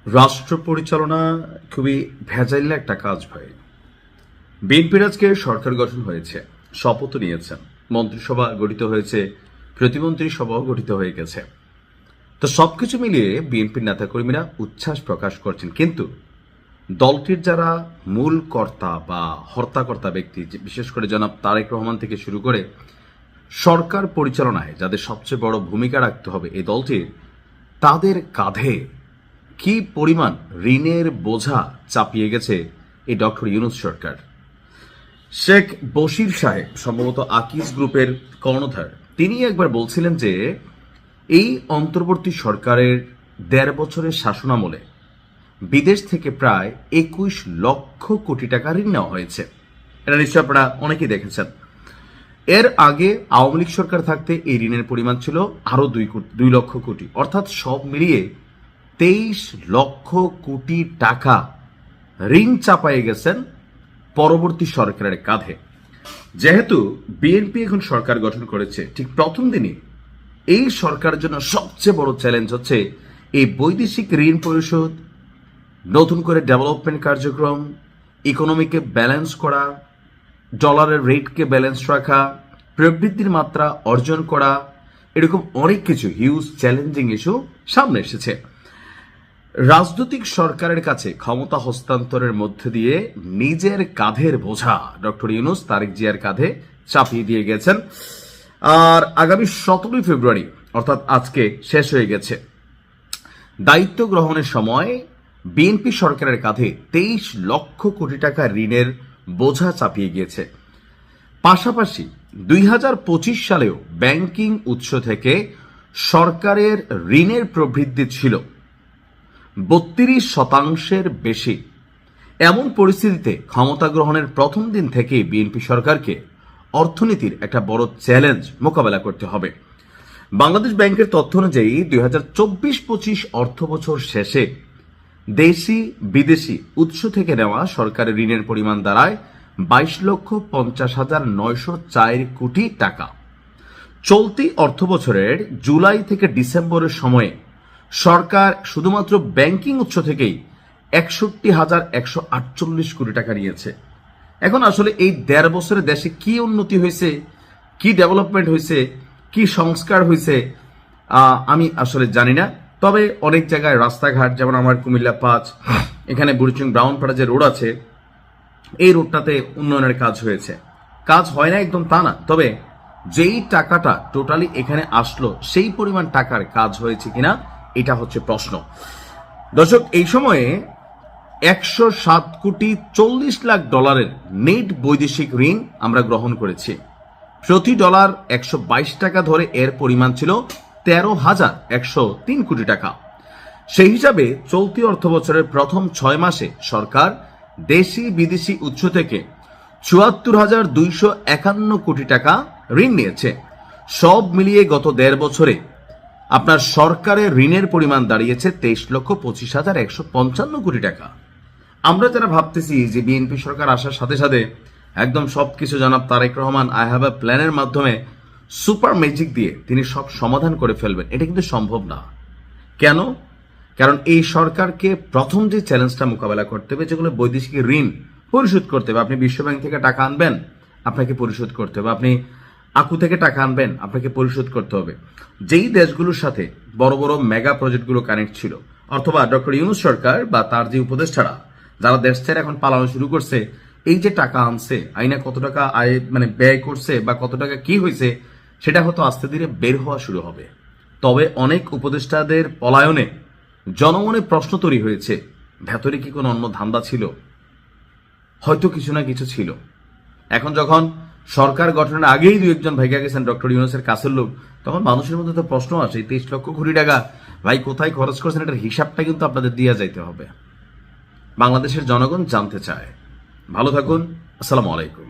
রাষ্ট্র পরিচালনা খুবই ভেজাইল একটা কাজ ভাই। বিএনপির আজকে সরকার গঠন হয়েছে, শপথ নিয়েছেন, মন্ত্রিসভা গঠিত হয়েছে, প্রতিমন্ত্রী সভাও গঠিত হয়ে গেছে। তো সবকিছু মিলিয়ে বিএনপির নেতাকর্মীরা উচ্ছ্বাস প্রকাশ করছেন, কিন্তু দলটির যারা মূল কর্তা বা হর্তাকর্তা ব্যক্তি, বিশেষ করে জনাব তারেক রহমান থেকে শুরু করে সরকার পরিচালনায় যাদের সবচেয়ে বড় ভূমিকা রাখতে হবে এই দলটির, তাদের কাঁধে কি পরিমাণ ঋণের বোঝা চাপিয়ে গেছে এই ডক্টর ইউনূস সরকার। শেখ বশির সাহেব, সম্ভবত আকিজ গ্রুপের কর্ণধার, তিনি একবার বলছিলেন যে এই অন্তর্বর্তী সরকারের ১.৫ বছরের শাসনামলে বিদেশ থেকে প্রায় ২১ লক্ষ কোটি টাকা ঋণ নেওয়া হয়েছে। এটা নিশ্চয় আপনারা অনেকেই দেখেছেন। এর আগে আওয়ামী লীগ সরকার থাকতে এই ঋণের পরিমাণ ছিল আরো ২ লক্ষ কোটি, অর্থাৎ সব মিলিয়ে ২৩ লক্ষ কোটি টাকা ঋণ চাপায়ে গেছেন পরবর্তী সরকারের কাঁধে। যেহেতু বিএনপি এখন সরকার গঠন করেছে, ঠিক প্রথম দিনই এই সরকারের জন্য সবচেয়ে বড় চ্যালেঞ্জ হচ্ছে এই বৈদেশিক ঋণ পরিশোধ, নতুন করে ডেভেলপমেন্ট কার্যক্রম, ইকোনমিকে ব্যালেন্স করা, ডলারের রেটকে ব্যালেন্স রাখা, প্রবৃদ্ধির মাত্রা অর্জন করা, এরকম অনেক কিছু হিউজ চ্যালেঞ্জিং ইস্যু সামনে এসেছে। রাজনৈতিক সরকারের কাছে ক্ষমতা হস্তান্তরের মধ্যে দিয়ে নিজের কাঁধের বোঝা ডক্টর ইউনূস তারেক জিয়ার কাঁধে চাপিয়ে দিয়ে গেছেন। আর আগামী ১৭ ফেব্রুয়ারি, অর্থাৎ আজকে শেষ হয়ে গেছে, দায়িত্ব গ্রহণের সময় বিএনপি সরকারের কাঁধে ২৩ লক্ষ কোটি টাকা ঋণের বোঝা চাপিয়ে গিয়েছে। পাশাপাশি ২০২৫ সালেও ব্যাংকিং উৎস থেকে সরকারের ঋণের প্রবৃদ্ধি ছিল ৩২% বেশি। এমন পরিস্থিতিতে ক্ষমতা গ্রহণের প্রথম দিন থেকেই বিএনপি সরকারকে অর্থনীতির একটা বড় চ্যালেঞ্জ মোকাবেলা করতে হবে। বাংলাদেশ ব্যাংকের তথ্য অনুযায়ী ২০২৪-২৫ অর্থ বছর শেষে দেশি বিদেশি উৎস থেকে নেওয়া সরকারের ঋণের পরিমাণ দাঁড়ায় ২২,৫০,৯০৪ কোটি টাকা। চলতি অর্থ বছরের জুলাই থেকে ডিসেম্বরের সময়ে সরকার শুধুমাত্র ব্যাংকিং উৎস থেকেই ৬১,১৪৮ কোটি টাকা নিয়েছে। এখন আসলে এই ১.৫ বছরে দেশে কি উন্নতি হয়েছে, কি ডেভেলপমেন্ট হয়েছে, কি সংস্কার হয়েছে আমি আসলে জানি না। তবে অনেক জায়গায় রাস্তাঘাট, যেমন আমার কুমিল্লা ৫, এখানে বুড়িচুং ব্রাউনপাড়া যে রোড আছে, এই রোডটাতে উন্নয়নের কাজ হয়েছে। কাজ হয় না একদম তা না, তবে যেই টাকাটা টোটালি এখানে আসলো সেই পরিমাণ টাকার কাজ হয়েছে কিনা এটা হচ্ছে প্রশ্ন। দর্শক, এই সময়ে ১০৭,৪০,০০,০০০ নেট বৈদেশিক ঋণ আমরা গ্রহণ করেছি। প্রতি ডলার ১২২ টাকা ধরে এর পরিমাণ ছিল ১৩,১০৩ কোটি টাকা। সেই হিসাবে চলতি অর্থ বছরের প্রথম ৬ মাসে সরকার দেশি বিদেশি উৎস থেকে ৭৪,২৫১ কোটি টাকা ঋণ নিয়েছে। সব মিলিয়ে গত ১.৫ বছরে আপনার সরকারের ঋণের পরিমাণ দাঁড়িয়েছে ২৩,২৫,১৫৫ কোটি টাকা। আমরা যারা ভাবতেছি যে বিএনপি সরকার আসার সাথে সাথে একদম সবকিছু জনাব Tarek Rahman I have a প্ল্যানের মাধ্যমে সুপার ম্যাজিক দিয়ে তিনি সব সমাধান করে ফেলবেন, এটা কিন্তু সম্ভব না। কেন? কারণ এই সরকারকে প্রথম যে চ্যালেঞ্জটা মোকাবেলা করতে হবে, যেগুলো বৈদেশিক ঋণ পরিশোধ করতে হবে। আপনি বিশ্বব্যাংক থেকে টাকা আনবেন, আপনাকে পরিশোধ করতে হবে। আপনি আকু থেকে টাকা আনবেন, আপনাকে পরিশোধ করতে হবে। যেই দেশগুলোর সাথে বড় বড় মেগা প্রজেক্টগুলো কানেক্ট ছিল, অথবা ডক্টর ইউনূস সরকার বা তার যে উপদেষ্টারা যারা দেশ ছেড়ে এখন পালানো শুরু করছে, এই যে টাকা আনছে, আইনা কত টাকা ব্যয় করছে বা কত টাকা কি হয়েছে, সেটা হয়তো আস্তে ধীরে বের হওয়া শুরু হবে। তবে অনেক উপদেষ্টাদের পলায়নে জনমনে প্রশ্ন তৈরি হয়েছে, ভেতরে কি কোনো অন্য ধান্দা ছিল? হয়তো কিছু না কিছু ছিল। এখন যখন সরকার গঠনের আগেই ২-১ জন ভাইগা গেছেন ডক্টর ইউনূসের কাছের লোক, তখন মানুষের মধ্যে তো প্রশ্ন আসে, ২৩ লক্ষ কোটি টাকা ভাই কোথায় খরচ করছেন, এটার হিসাবটা কিন্তু আপনাদের দিয়ে যাইতে হবে। বাংলাদেশের জনগণ জানতে চায়। ভালো থাকুন। আসসালামু আলাইকুম।